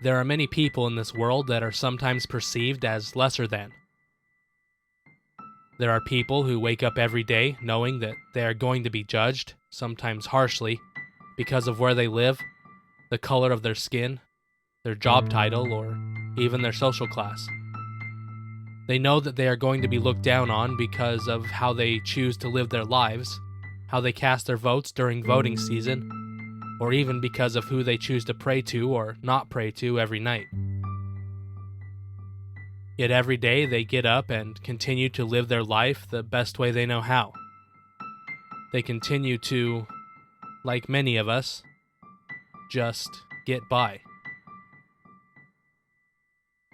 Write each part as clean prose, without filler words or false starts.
There are many people in this world that are sometimes perceived as lesser than. There are people who wake up every day knowing that they are going to be judged, sometimes harshly, because of where they live, the color of their skin, their job title, or even their social class. They know that they are going to be looked down on because of how they choose to live their lives, how they cast their votes during voting season, or even because of who they choose to pray to or not pray to every night. Yet every day they get up and continue to live their life the best way they know how. They continue to, like many of us, just get by.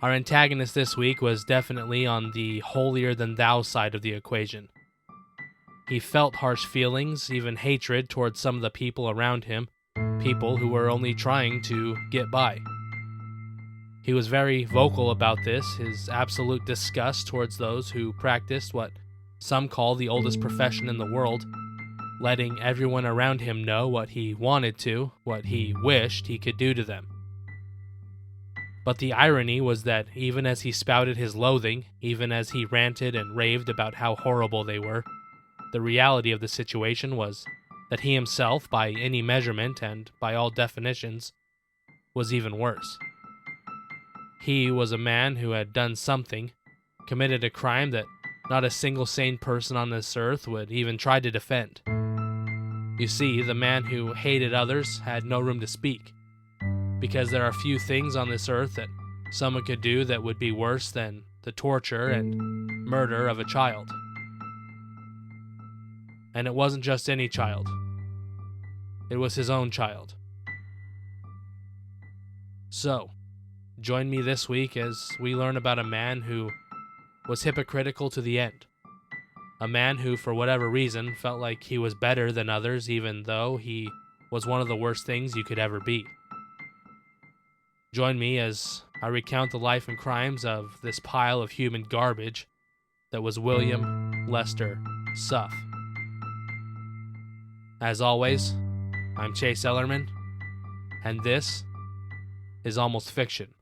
Our antagonist this week was definitely on the holier-than-thou side of the equation. He felt harsh feelings, even hatred towards some of the people around him, people who were only trying to get by. He was very vocal about this, his absolute disgust towards those who practiced what some call the oldest profession in the world, letting everyone around him know what he wanted to, what he wished he could do to them. But the irony was that even as he spouted his loathing, even as he ranted and raved about how horrible they were, the reality of the situation was that he himself, by any measurement and by all definitions, was even worse. He was a man who had done something, committed a crime that not a single sane person on this earth would even try to defend. You see, the man who hated others had no room to speak, because there are few things on this earth that someone could do that would be worse than the torture and murder of a child. And it wasn't just any child. It was his own child. So, join me this week as we learn about a man who was hypocritical to the end. A man who, for whatever reason, felt like he was better than others even though he was one of the worst things you could ever be. Join me as I recount the life and crimes of this pile of human garbage that was William Lester Suff. As always, I'm Chase Ellerman, and this is Almost Fiction.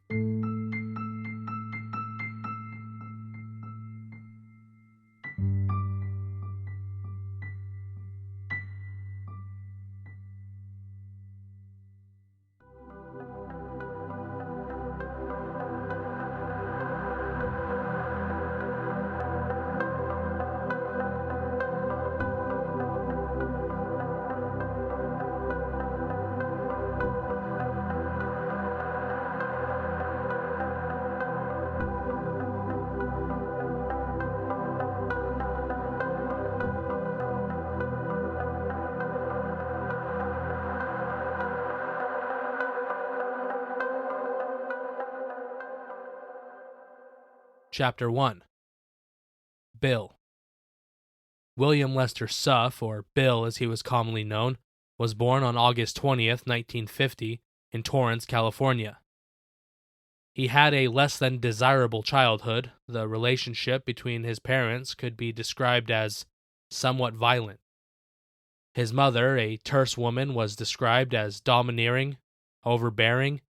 Chapter 1. Bill. William Lester Suff, or Bill as he was commonly known, was born on August 20th, 1950, in Torrance, California. He had a less than desirable childhood. The relationship between his parents could be described as somewhat violent. His mother, a terse woman, was described as domineering, overbearing,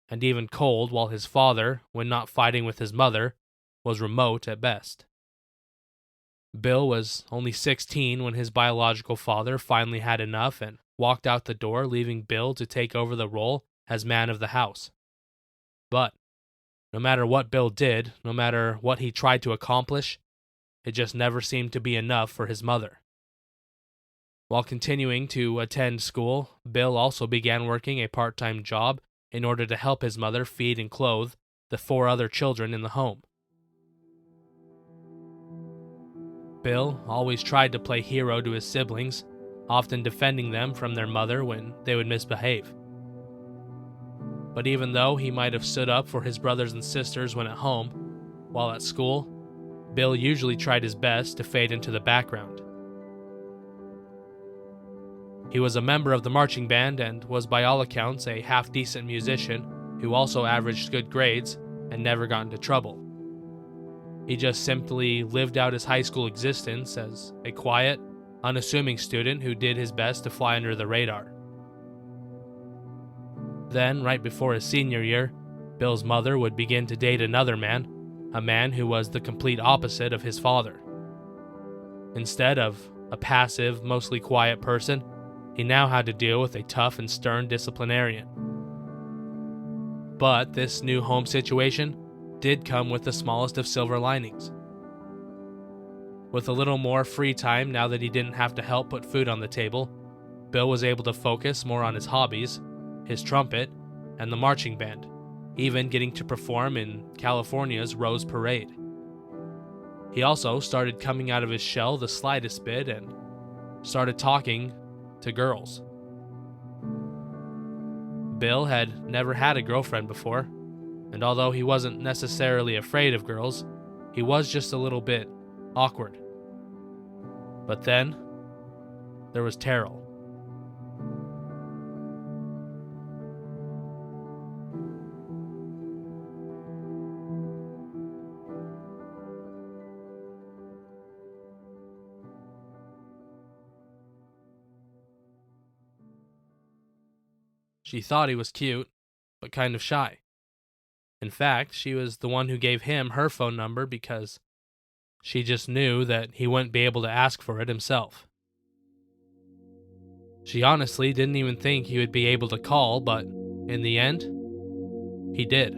and even cold, while his father, when not fighting with his mother, was remote at best. Bill was only 16 when his biological father finally had enough and walked out the door, leaving Bill to take over the role as man of the house. But no matter what Bill did, no matter what he tried to accomplish, it just never seemed to be enough for his mother. While continuing to attend school, Bill also began working a part-time job in order to help his mother feed and clothe the 4 other children in the home. Bill always tried to play hero to his siblings, often defending them from their mother when they would misbehave. But even though he might have stood up for his brothers and sisters when at home, while at school, Bill usually tried his best to fade into the background. He was a member of the marching band and was by all accounts a half-decent musician who also averaged good grades and never got into trouble. He just simply lived out his high school existence as a quiet, unassuming student who did his best to fly under the radar. Then, right before his senior year, Bill's mother would begin to date another man, a man who was the complete opposite of his father. Instead of a passive, mostly quiet person, he now had to deal with a tough and stern disciplinarian. But this new home situation did come with the smallest of silver linings. With a little more free time now that he didn't have to help put food on the table, Bill was able to focus more on his hobbies, his trumpet, and the marching band, even getting to perform in California's Rose Parade. He also started coming out of his shell the slightest bit and started talking to girls. Bill had never had a girlfriend before, and although he wasn't necessarily afraid of girls, he was just a little bit awkward. But then, there was Terrell. She thought he was cute, but kind of shy. In fact, she was the one who gave him her phone number because she just knew that he wouldn't be able to ask for it himself. She honestly didn't even think he would be able to call, but in the end, he did.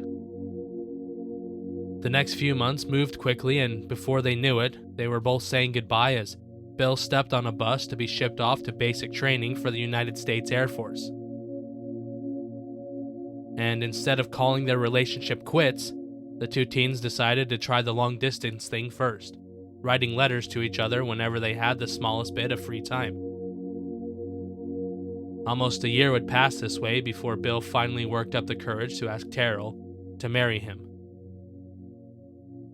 The next few months moved quickly, and before they knew it, they were both saying goodbye as Bill stepped on a bus to be shipped off to basic training for the United States Air Force. And instead of calling their relationship quits, the two teens decided to try the long-distance thing first, writing letters to each other whenever they had the smallest bit of free time. Almost a year would pass this way before Bill finally worked up the courage to ask Terrell to marry him.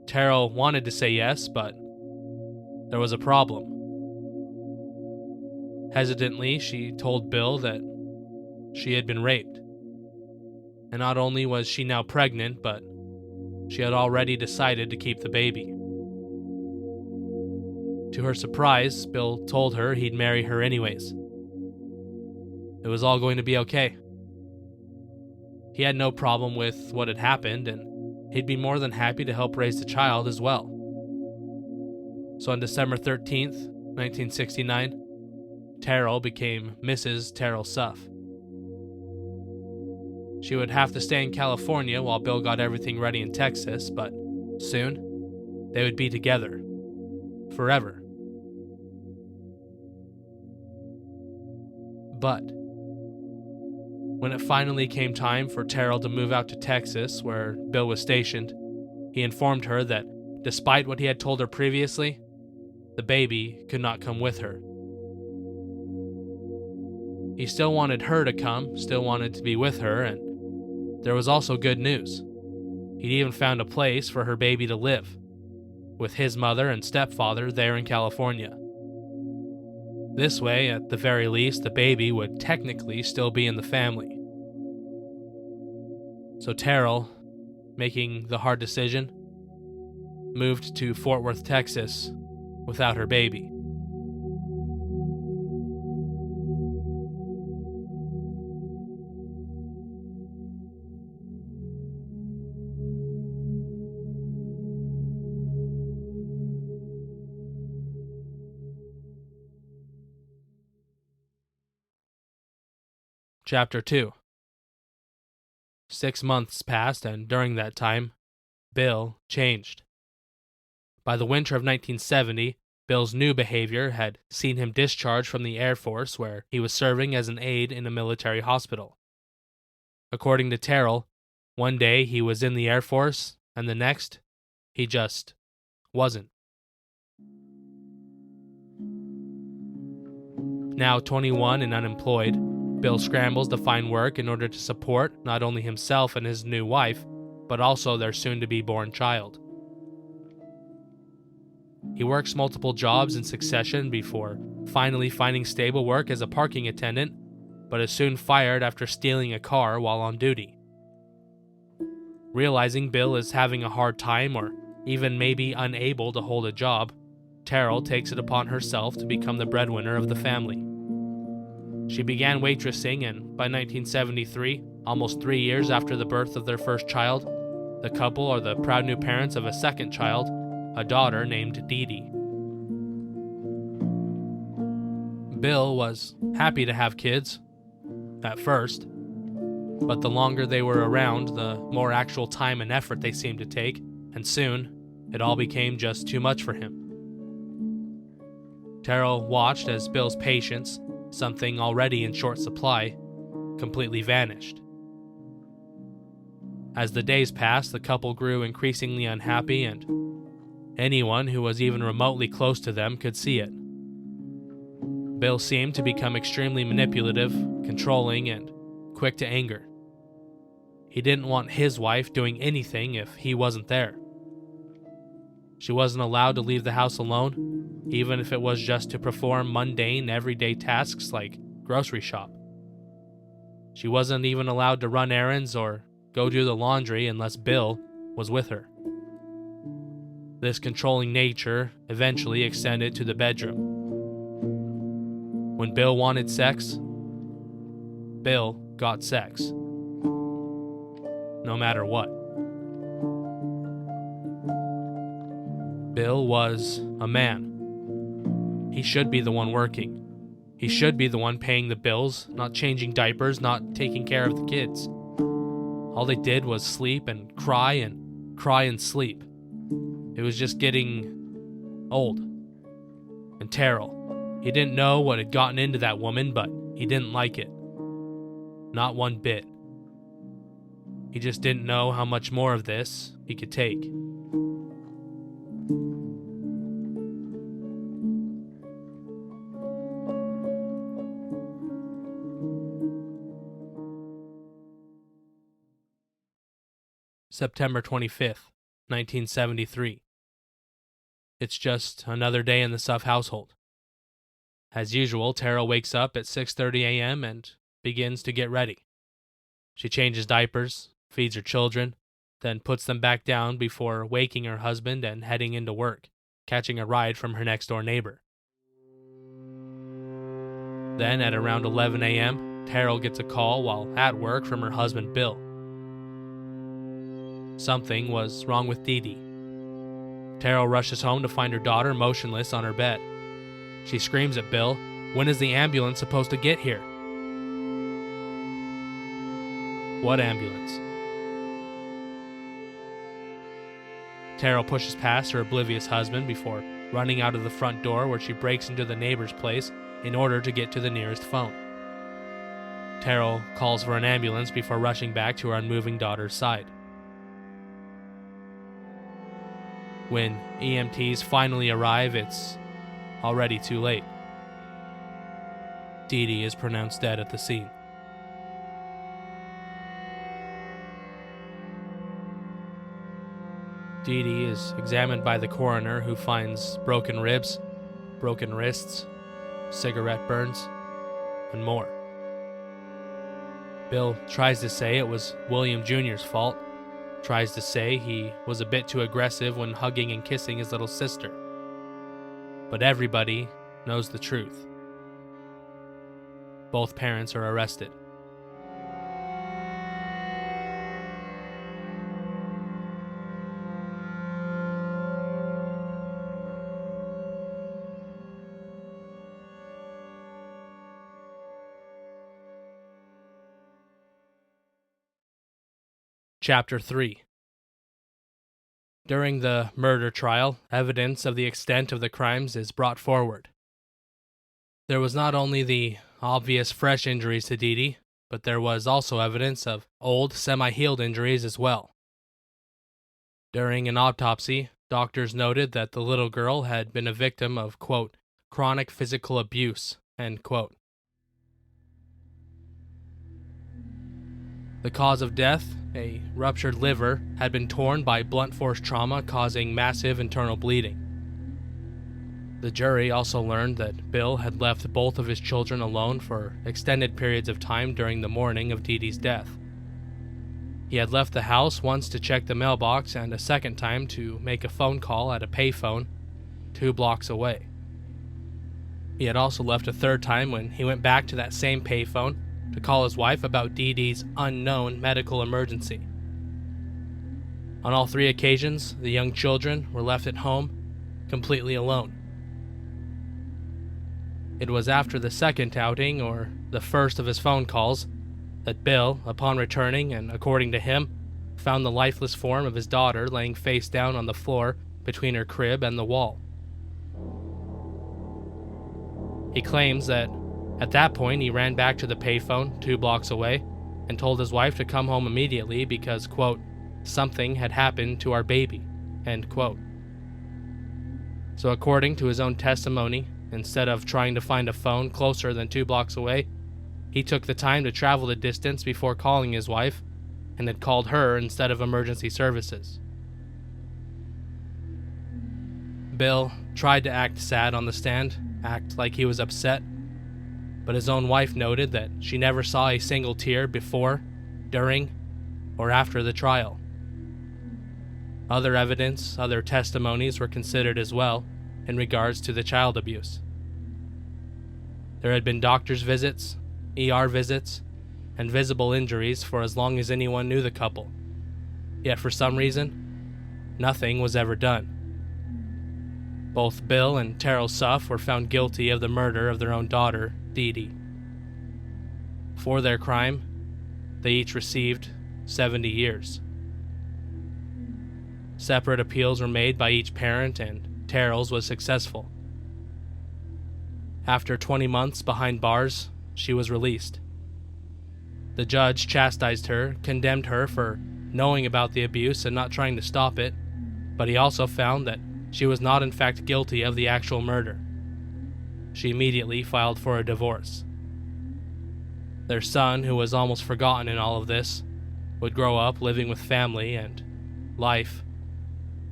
Terrell wanted to say yes, but there was a problem. Hesitantly, she told Bill that she had been raped. And not only was she now pregnant, but she had already decided to keep the baby. To her surprise, Bill told her he'd marry her anyways. It was all going to be okay. He had no problem with what had happened, and he'd be more than happy to help raise the child as well. So on December 13th, 1969, Terrell became Mrs. Terrell Suff. She would have to stay in California while Bill got everything ready in Texas, but soon, they would be together. Forever. But when it finally came time for Terrell to move out to Texas, where Bill was stationed, he informed her that despite what he had told her previously, the baby could not come with her. He still wanted her to come, still wanted to be with her, and there was also good news. He'd even found a place for her baby to live, with his mother and stepfather there in California. This way, at the very least, the baby would technically still be in the family. So Terrell, making the hard decision, moved to Fort Worth, Texas, without her baby. Chapter 2. 6 months passed, and during that time, Bill changed. By the winter of 1970, Bill's new behavior had seen him discharged from the Air Force, where he was serving as an aide in a military hospital. According to Terrell, one day he was in the Air Force, and the next, he just wasn't. Now 21 and unemployed, Bill scrambles to find work in order to support not only himself and his new wife, but also their soon-to-be-born child. He works multiple jobs in succession before finally finding stable work as a parking attendant, but is soon fired after stealing a car while on duty. Realizing Bill is having a hard time or even maybe unable to hold a job, Terrell takes it upon herself to become the breadwinner of the family. She began waitressing and, by 1973, Almost 3 years after the birth of their first child, the couple are the proud new parents of a second child, a daughter named Dee Dee. Bill was happy to have kids, at first, but the longer they were around, the more actual time and effort they seemed to take, and soon, it all became just too much for him. Terrell watched as Bill's patience, something already in short supply, completely vanished. As the days passed, the couple grew increasingly unhappy, and anyone who was even remotely close to them could see it. Bill seemed to become extremely manipulative, controlling, and quick to anger. He didn't want his wife doing anything if he wasn't there. She wasn't allowed to leave the house alone, even if it was just to perform mundane, everyday tasks like grocery shop. She wasn't even allowed to run errands or go do the laundry unless Bill was with her. This controlling nature eventually extended to the bedroom. When Bill wanted sex, Bill got sex. No matter what. Bill was a man. He should be the one working. He should be the one paying the bills, not changing diapers, not taking care of the kids. All they did was sleep and cry and sleep. It was just getting old. And Terrell, he didn't know what had gotten into that woman, but he didn't like it. Not one bit. He just didn't know how much more of this he could take. September 25th, 1973. It's just another day in the Suff household. As usual, Terrell wakes up at 6:30 a.m. and begins to get ready. She changes diapers, feeds her children, then puts them back down before waking her husband and heading into work, catching a ride from her next-door neighbor. Then at around 11 a.m., Terrell gets a call while at work from her husband Bill. Something was wrong with Dee Dee. Terrell rushes home to find her daughter motionless on her bed. She screams at Bill, "When is the ambulance supposed to get here?" What ambulance? Terrell pushes past her oblivious husband before running out of the front door, where she breaks into the neighbor's place in order to get to the nearest phone. Terrell calls for an ambulance before rushing back to her unmoving daughter's side. When EMTs finally arrive, it's already too late. Dee Dee is pronounced dead at the scene. Dee Dee is examined by the coroner, who finds broken ribs, broken wrists, cigarette burns, and more. Bill tries to say it was William Jr.'s fault, tries to say he was a bit too aggressive when hugging and kissing his little sister. But everybody knows the truth. Both parents are arrested. Chapter 3. During the murder trial, evidence of the extent of the crimes is brought forward. There was not only the obvious fresh injuries to Dee Dee, but there was also evidence of old, semi-healed injuries as well. During an autopsy, doctors noted that the little girl had been a victim of, quote, chronic physical abuse, end quote. The cause of death, a ruptured liver, had been torn by blunt force trauma, causing massive internal bleeding. The jury also learned that Bill had left both of his children alone for extended periods of time during the morning of Dee Dee's death. He had left the house once to check the mailbox and a second time to make a phone call at a payphone 2 blocks away. He had also left a third time when he went back to that same payphone to call his wife about Dee Dee's unknown medical emergency. On all 3 occasions, the young children were left at home completely alone. It was after the second outing, or the first of his phone calls, that Bill, upon returning and according to him, found the lifeless form of his daughter laying face down on the floor between her crib and the wall. He claims that at that point he ran back to the payphone 2 blocks away and told his wife to come home immediately because, quote, something had happened to our baby, end quote. So according to his own testimony, instead of trying to find a phone closer than 2 blocks away, he took the time to travel the distance before calling his wife and had called her instead of emergency services. Bill tried to act sad on the stand, act like he was upset, but his own wife noted that she never saw a single tear before, during, or after the trial. Other evidence, other testimonies were considered as well in regards to the child abuse. There had been doctor's visits, ER visits, and visible injuries for as long as anyone knew the couple. Yet for some reason, nothing was ever done. Both Bill and Terrell Suff were found guilty of the murder of their own daughter, Dee Dee. For their crime, they each received 70 years. Separate appeals were made by each parent, and Terrell's was successful. After 20 months behind bars, she was released. The judge chastised her, condemned her for knowing about the abuse and not trying to stop it, but he also found that she was not in fact guilty of the actual murder. She immediately filed for a divorce. Their son, who was almost forgotten in all of this, would grow up living with family, and life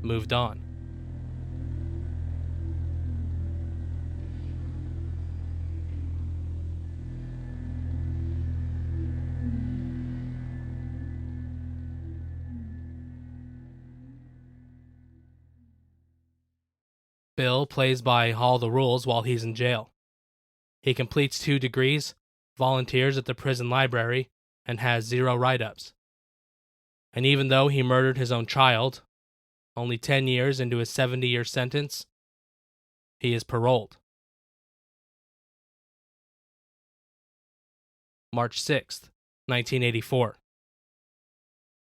moved on. Bill plays by all the rules while he's in jail. He completes 2 degrees, volunteers at the prison library, and has 0 write-ups. And even though he murdered his own child, only 10 years into his 70-year sentence, he is paroled. March 6th, 1984.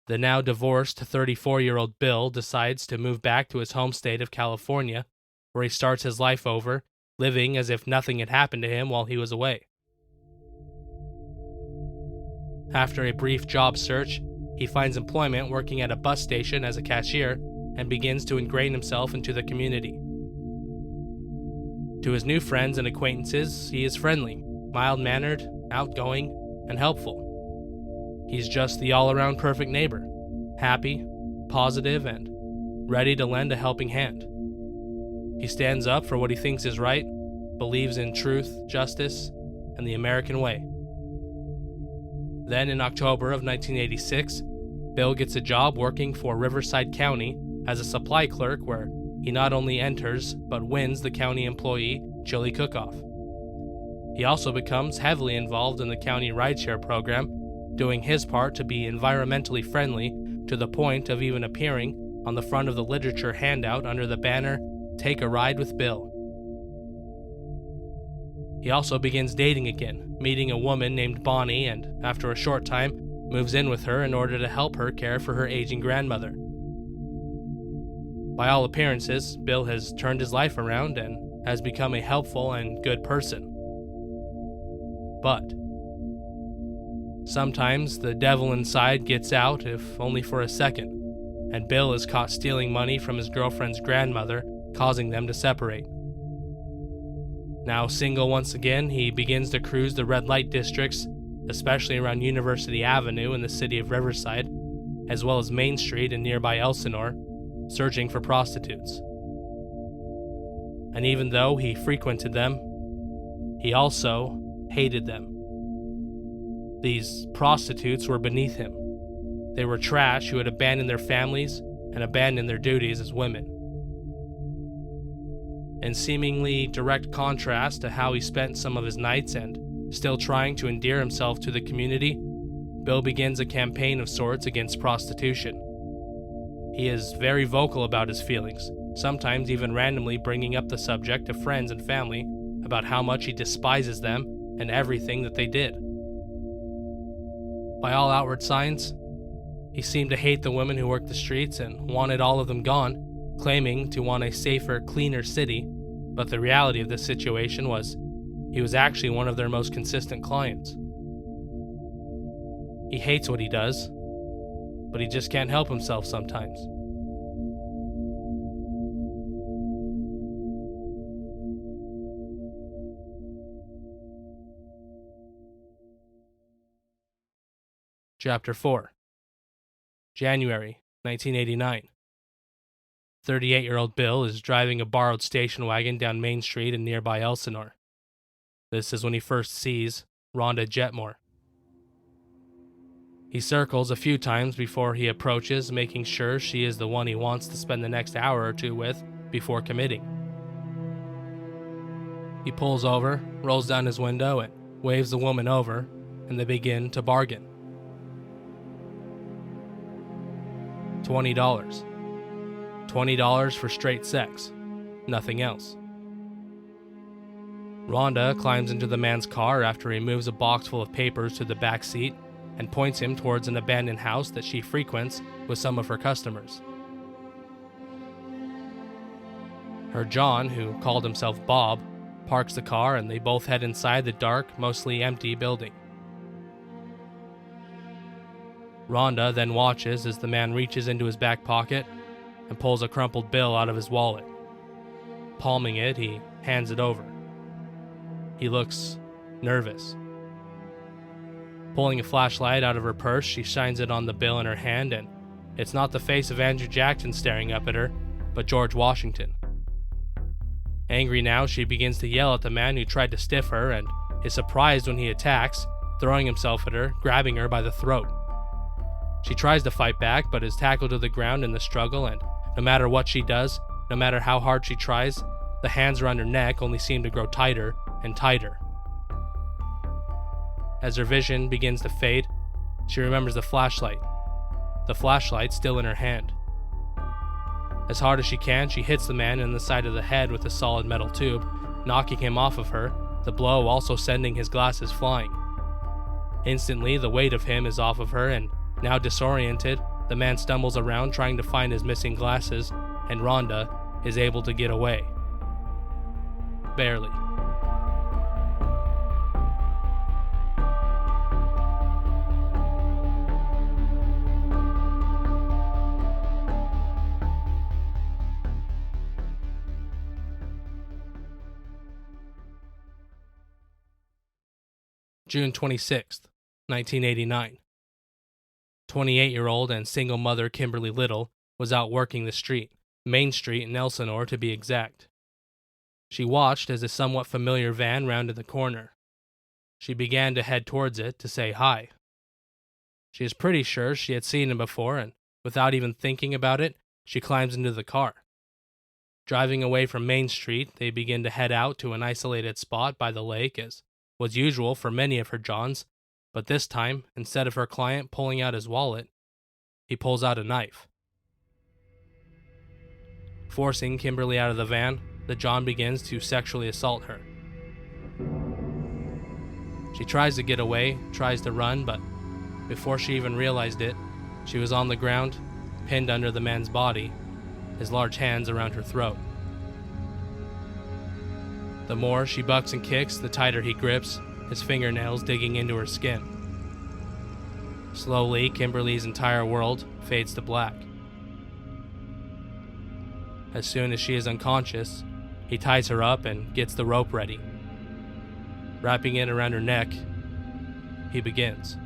The now divorced 34-year-old Bill decides to move back to his home state of California, where he starts his life over, living as if nothing had happened to him while he was away. After a brief job search, he finds employment working at a bus station as a cashier and begins to ingrain himself into the community. To his new friends and acquaintances, he is friendly, mild-mannered, outgoing, and helpful. He's just the all-around perfect neighbor, happy, positive, and ready to lend a helping hand. He stands up for what he thinks is right, believes in truth, justice, and the American way. Then in October of 1986, Bill gets a job working for Riverside County as a supply clerk, where he not only enters but wins the county employee chili cook-off. He also becomes heavily involved in the county rideshare program, doing his part to be environmentally friendly to the point of even appearing on the front of the literature handout under the banner, "Take a Ride with Bill." He also begins dating again, meeting a woman named Bonnie, and after a short time, moves in with her in order to help her care for her aging grandmother. By all appearances, Bill has turned his life around and has become a helpful and good person. But sometimes the devil inside gets out, if only for a second, and Bill is caught stealing money from his girlfriend's grandmother, causing them to separate. Now single once again, he begins to cruise the red light districts, especially around University Avenue in the city of Riverside, as well as Main Street in nearby Elsinore, searching for prostitutes. And even though he frequented them, he also hated them. These prostitutes were beneath him. They were trash who had abandoned their families and abandoned their duties as women. In seemingly direct contrast to how he spent some of his nights and Still trying to endear himself to the community, Bill begins a campaign of sorts against prostitution. He is very vocal about his feelings, sometimes even randomly bringing up the subject to friends and family about how much he despises them and everything that they did. By all outward signs, he seemed to hate the women who worked the streets and wanted all of them gone, claiming to want a safer, cleaner city, but the reality of this situation was he was actually one of their most consistent clients. He hates what he does, but he just can't help himself sometimes. Chapter 4. January 1989. 38-year-old Bill is driving a borrowed station wagon down Main Street in nearby Elsinore. This is when he first sees Rhonda Jetmore. He circles a few times before he approaches, making sure she is the one he wants to spend the next hour or two with before committing. He pulls over, rolls down his window, and waves the woman over, and they begin to bargain. $20. $20 for straight sex, nothing else. Rhonda climbs into the man's car after he moves a box full of papers to the back seat and points him towards an abandoned house that she frequents with some of her customers. Her John, who called himself Bob, parks the car and they both head inside the dark, mostly empty building. Rhonda then watches as the man reaches into his back pocket and pulls a crumpled bill out of his wallet. Palming it, he hands it over. He looks nervous. Pulling a flashlight out of her purse, she shines it on the bill in her hand, and it's not the face of Andrew Jackson staring up at her, but George Washington. Angry now, she begins to yell at the man who tried to stiff her and is surprised when he attacks, throwing himself at her, grabbing her by the throat. She tries to fight back, but is tackled to the ground in the struggle, and no matter what she does, no matter how hard she tries, the hands around her neck only seem to grow tighter and tighter. As her vision begins to fade, she remembers the flashlight still in her hand. As hard as she can, she hits the man in the side of the head with a solid metal tube, knocking him off of her, the blow also sending his glasses flying. Instantly, the weight of him is off of her, and now disoriented, the man stumbles around trying to find his missing glasses, and Rhonda is able to get away. Barely. June 26th, 1989. 28-year-old and single mother Kimberly Little was out working the street, Main Street in Elsinore to be exact. She watched as a somewhat familiar van rounded the corner. She began to head towards it to say hi. She is pretty sure she had seen him before, and without even thinking about it, she climbs into the car. Driving away from Main Street, they begin to head out to an isolated spot by the lake, as was usual for many of her Johns, but this time, instead of her client pulling out his wallet, he pulls out a knife. Forcing Kimberly out of the van, the John begins to sexually assault her. She tries to get away, tries to run, but before she even realized it, she was on the ground, pinned under the man's body, his large hands around her throat. The more she bucks and kicks, the tighter he grips, his fingernails digging into her skin. Slowly, Kimberly's entire world fades to black. As soon as she is unconscious, he ties her up and gets the rope ready. Wrapping it around her neck, he begins.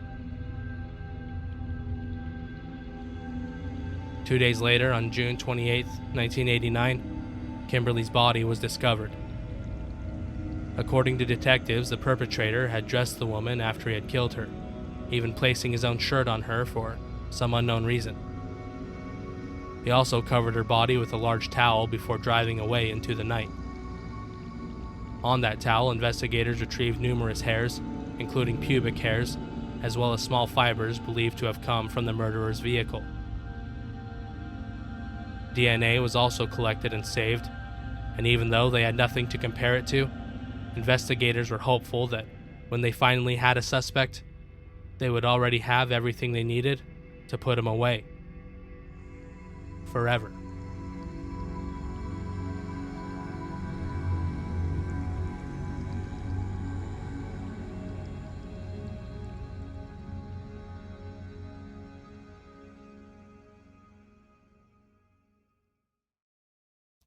2 days later, on June 28, 1989, Kimberly's body was discovered. According to detectives, the perpetrator had dressed the woman after he had killed her, even placing his own shirt on her for some unknown reason. He also covered her body with a large towel before driving away into the night. On that towel, investigators retrieved numerous hairs, including pubic hairs, as well as small fibers believed to have come from the murderer's vehicle. DNA was also collected and saved, and even though they had nothing to compare it to, investigators were hopeful that when they finally had a suspect, they would already have everything they needed to put him away. Forever.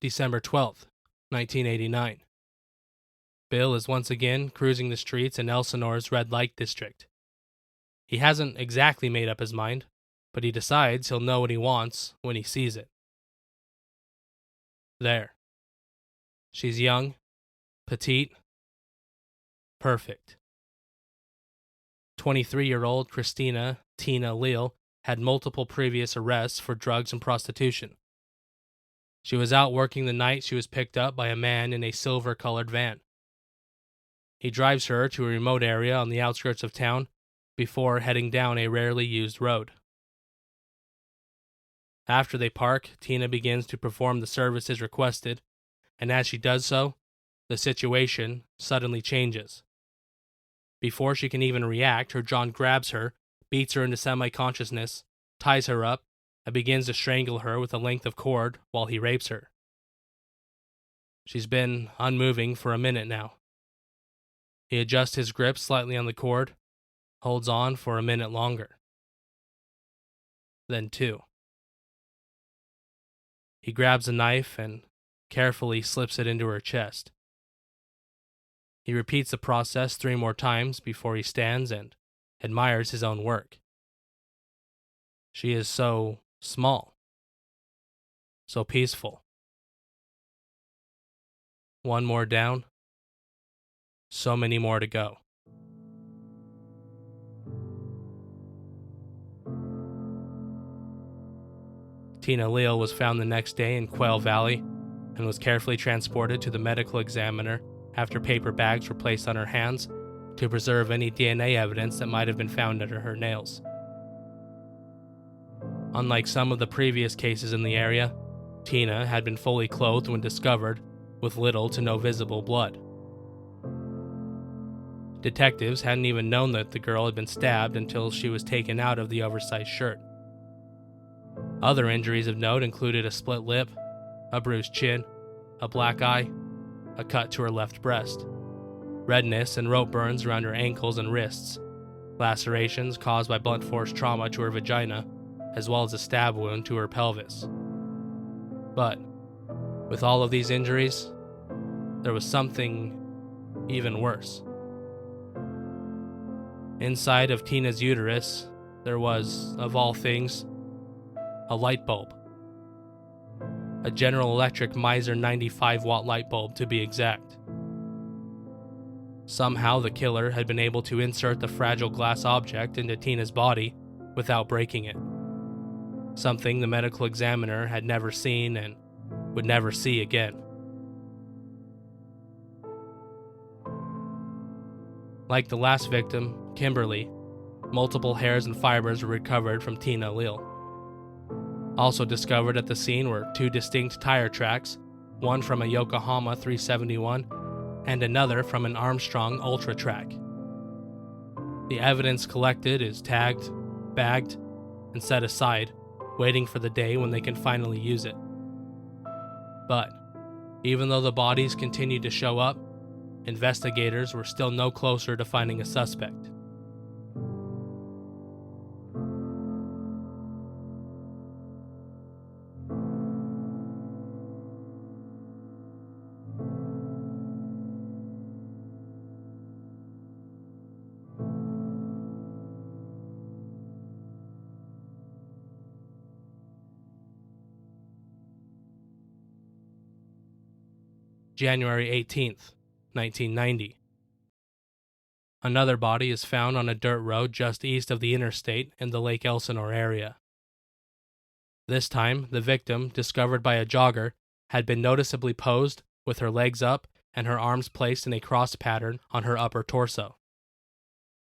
December 12th, 1989. Bill is once again cruising the streets in Elsinore's red light district. He hasn't exactly made up his mind, but he decides he'll know what he wants when he sees it. There. She's young, petite, perfect. 23-year-old Christina Tina Leal had multiple previous arrests for drugs and prostitution. She was out working the night she was picked up by a man in a silver-colored van. He drives her to a remote area on the outskirts of town before heading down a rarely used road. After they park, Tina begins to perform the services requested, and as she does so, the situation suddenly changes. Before she can even react, her John grabs her, beats her into semi-consciousness, ties her up, and begins to strangle her with a length of cord while he rapes her. She's been unmoving for a minute now. He adjusts his grip slightly on the cord, holds on for a minute longer. Then 2. He grabs a knife and carefully slips it into her chest. He repeats the process 3 more times before he stands and admires his own work. She is so small, so peaceful. 1 more down, so many more to go. Tina Leal was found the next day in Quail Valley and was carefully transported to the medical examiner after paper bags were placed on her hands to preserve any DNA evidence that might have been found under her nails. Unlike some of the previous cases in the area, Tina had been fully clothed when discovered, with little to no visible blood. Detectives hadn't even known that the girl had been stabbed until she was taken out of the oversized shirt. Other injuries of note included a split lip, a bruised chin, a black eye, a cut to her left breast, redness and rope burns around her ankles and wrists, lacerations caused by blunt force trauma to her vagina, as well as a stab wound to her pelvis. But, with all of these injuries, there was something even worse. Inside of Tina's uterus, there was, of all things, a light bulb. A General Electric Miser 95-watt light bulb, to be exact. Somehow the killer had been able to insert the fragile glass object into Tina's body without breaking it. Something the medical examiner had never seen and would never see again. Like the last victim, Kimberly, multiple hairs and fibers were recovered from Tina Leal. Also discovered at the scene were 2 distinct tire tracks, one from a Yokohama 371 and another from an Armstrong Ultra Track. The evidence collected is tagged, bagged, and set aside, waiting for the day when they can finally use it. But, even though the bodies continued to show up, investigators were still no closer to finding a suspect. January 18th, 1990. Another body is found on a dirt road just east of the interstate in the Lake Elsinore area. This time, the victim, discovered by a jogger, had been noticeably posed with her legs up and her arms placed in a cross pattern on her upper torso.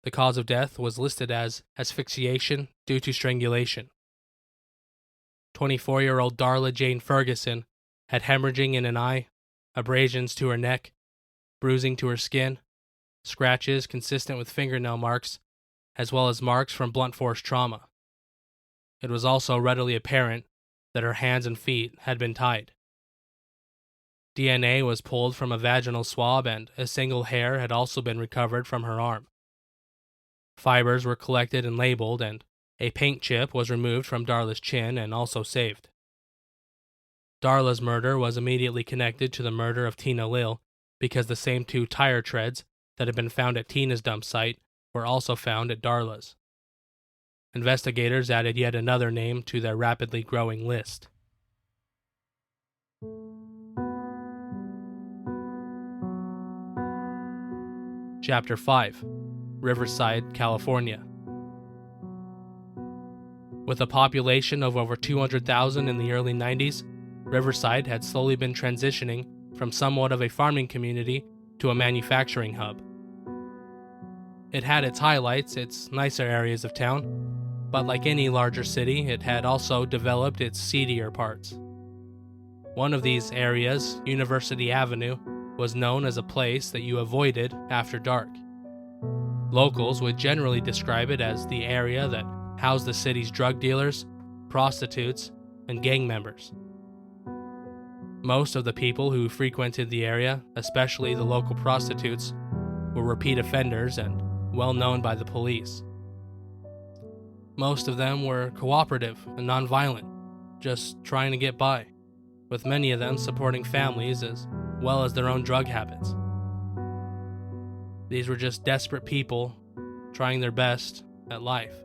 The cause of death was listed as asphyxiation due to strangulation. 24-year-old Darla Jane Ferguson had hemorrhaging in an eye, abrasions to her neck, bruising to her skin, scratches consistent with fingernail marks, as well as marks from blunt force trauma. It was also readily apparent that her hands and feet had been tied. DNA was pulled from a vaginal swab, and a single hair had also been recovered from her arm. Fibers were collected and labeled, and a paint chip was removed from Darla's chin and also saved. Darla's murder was immediately connected to the murder of Tina Lil because the same 2 tire treads that had been found at Tina's dump site were also found at Darla's. Investigators added yet another name to their rapidly growing list. Chapter 5. Riverside, California. With a population of over 200,000 in the early 90s, Riverside had slowly been transitioning from somewhat of a farming community to a manufacturing hub. It had its highlights, its nicer areas of town, but like any larger city, it had also developed its seedier parts. One of these areas, University Avenue, was known as a place that you avoided after dark. Locals would generally describe it as the area that housed the city's drug dealers, prostitutes, and gang members. Most of the people who frequented the area, especially the local prostitutes, were repeat offenders and well known by the police. Most of them were cooperative and nonviolent, just trying to get by, with many of them supporting families as well as their own drug habits. These were just desperate people trying their best at life.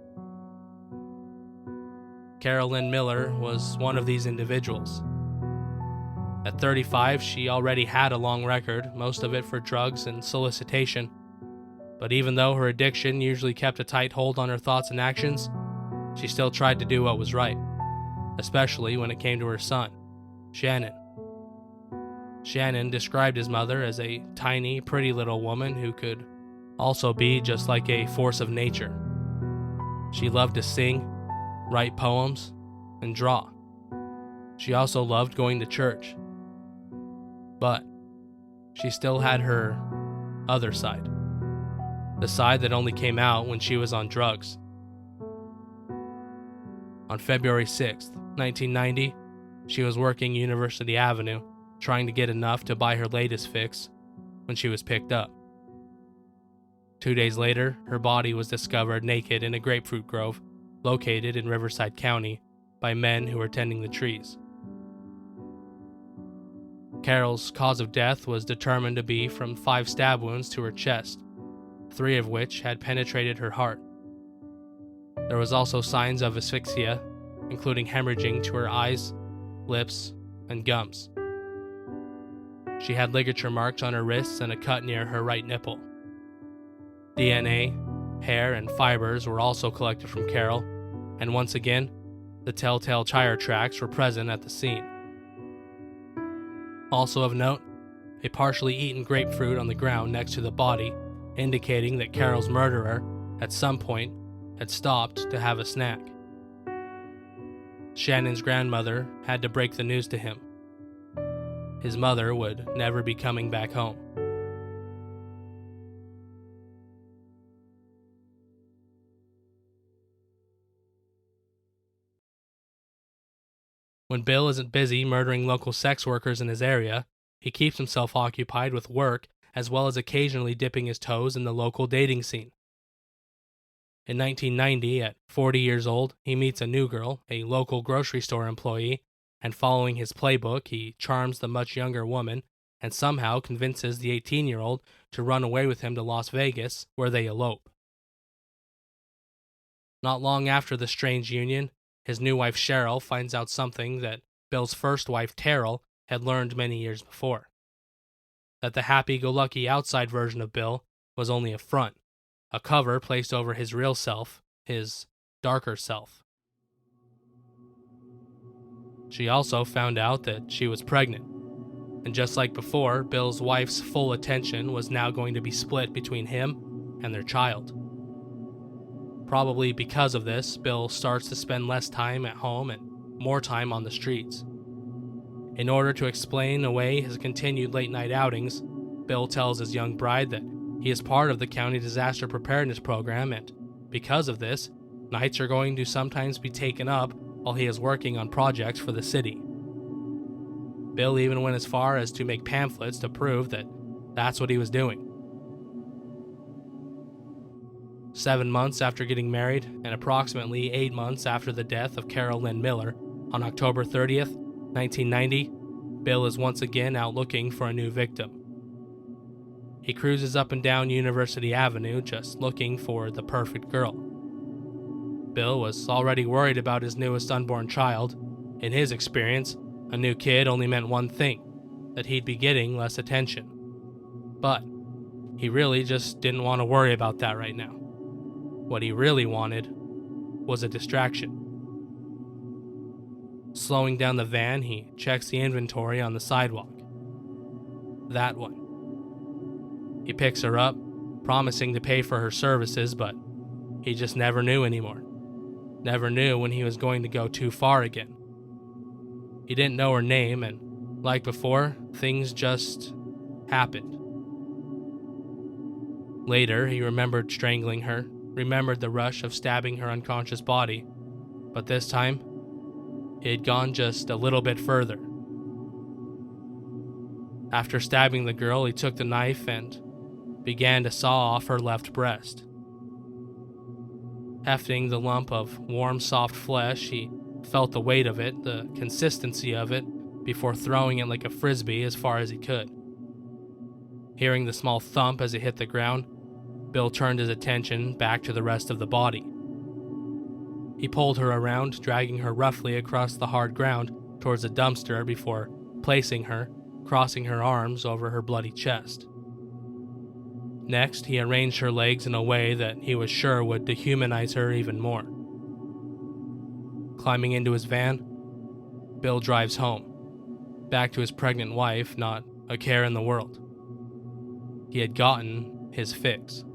Carolyn Miller was one of these individuals. At 35, she already had a long record, most of it for drugs and solicitation. But even though her addiction usually kept a tight hold on her thoughts and actions, she still tried to do what was right, especially when it came to her son, Shannon. Shannon described his mother as a tiny, pretty little woman who could also be just like a force of nature. She loved to sing, write poems, and draw. She also loved going to church. But she still had her other side, the side that only came out when she was on drugs. On February 6th, 1990, she was working University Avenue, trying to get enough to buy her latest fix when she was picked up. 2 days later, her body was discovered naked in a grapefruit grove located in Riverside County by men who were tending the trees. Carol's cause of death was determined to be from 5 stab wounds to her chest, 3 of which had penetrated her heart. There was also signs of asphyxia, including hemorrhaging to her eyes, lips, and gums. She had ligature marks on her wrists and a cut near her right nipple. DNA, hair, and fibers were also collected from Carol, and once again, the telltale tire tracks were present at the scene. Also of note, a partially eaten grapefruit on the ground next to the body, indicating that Carol's murderer, at some point, had stopped to have a snack. Shannon's grandmother had to break the news to him. His mother would never be coming back home. When Bill isn't busy murdering local sex workers in his area, he keeps himself occupied with work as well as occasionally dipping his toes in the local dating scene. In 1990, at 40 years old, he meets a new girl, a local grocery store employee, and following his playbook, he charms the much younger woman and somehow convinces the 18-year-old to run away with him to Las Vegas, where they elope. Not long after the strange union, his new wife Cheryl finds out something that Bill's first wife Terrell had learned many years before. That the happy-go-lucky outside version of Bill was only a front, a cover placed over his real self, his darker self. She also found out that she was pregnant, and just like before, Bill's wife's full attention was now going to be split between him and their child. Probably because of this, Bill starts to spend less time at home and more time on the streets. In order to explain away his continued late-night outings, Bill tells his young bride that he is part of the county disaster preparedness program, and because of this, nights are going to sometimes be taken up while he is working on projects for the city. Bill even went as far as to make pamphlets to prove that that's what he was doing. 7 months after getting married, and approximately 8 months after the death of Carol Lynn Miller, on October 30th, 1990, Bill is once again out looking for a new victim. He cruises up and down University Avenue just looking for the perfect girl. Bill was already worried about his newest unborn child. In his experience, a new kid only meant one thing, that he'd be getting less attention. But he really just didn't want to worry about that right now. What he really wanted was a distraction. Slowing down the van, he checks the inventory on the sidewalk. That one. He picks her up, promising to pay for her services, but he just never knew anymore. Never knew when he was going to go too far again. He didn't know her name, and like before, things just happened. Later, he remembered strangling her, remembered the rush of stabbing her unconscious body, but this time, he had gone just a little bit further. After stabbing the girl, he took the knife and began to saw off her left breast. Hefting the lump of warm, soft flesh, he felt the weight of it, the consistency of it, before throwing it like a frisbee as far as he could. Hearing the small thump as it hit the ground, Bill turned his attention back to the rest of the body. He pulled her around, dragging her roughly across the hard ground towards a dumpster before placing her, crossing her arms over her bloody chest. Next, he arranged her legs in a way that he was sure would dehumanize her even more. Climbing into his van, Bill drives home, back to his pregnant wife, not a care in the world. He had gotten his fix.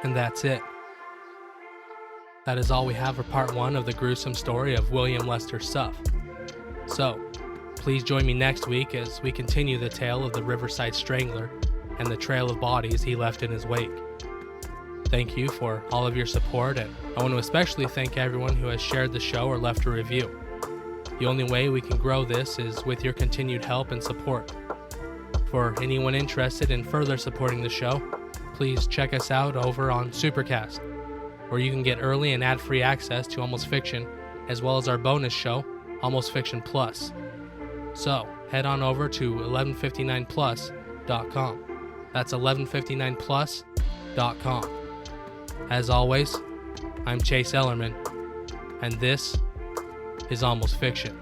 And that's it. That is all we have for part 1 of the gruesome story of William Lester Suff. So, please join me next week as we continue the tale of the Riverside Strangler and the trail of bodies he left in his wake. Thank you for all of your support, and I want to especially thank everyone who has shared the show or left a review. The only way we can grow this is with your continued help and support. For anyone interested in further supporting the show, please check us out over on Supercast, where you can get early and ad-free access to Almost Fiction, as well as our bonus show, Almost Fiction Plus. So, head on over to 1159plus.com. That's 1159plus.com. As always, I'm Chase Ellerman, and this is Almost Fiction.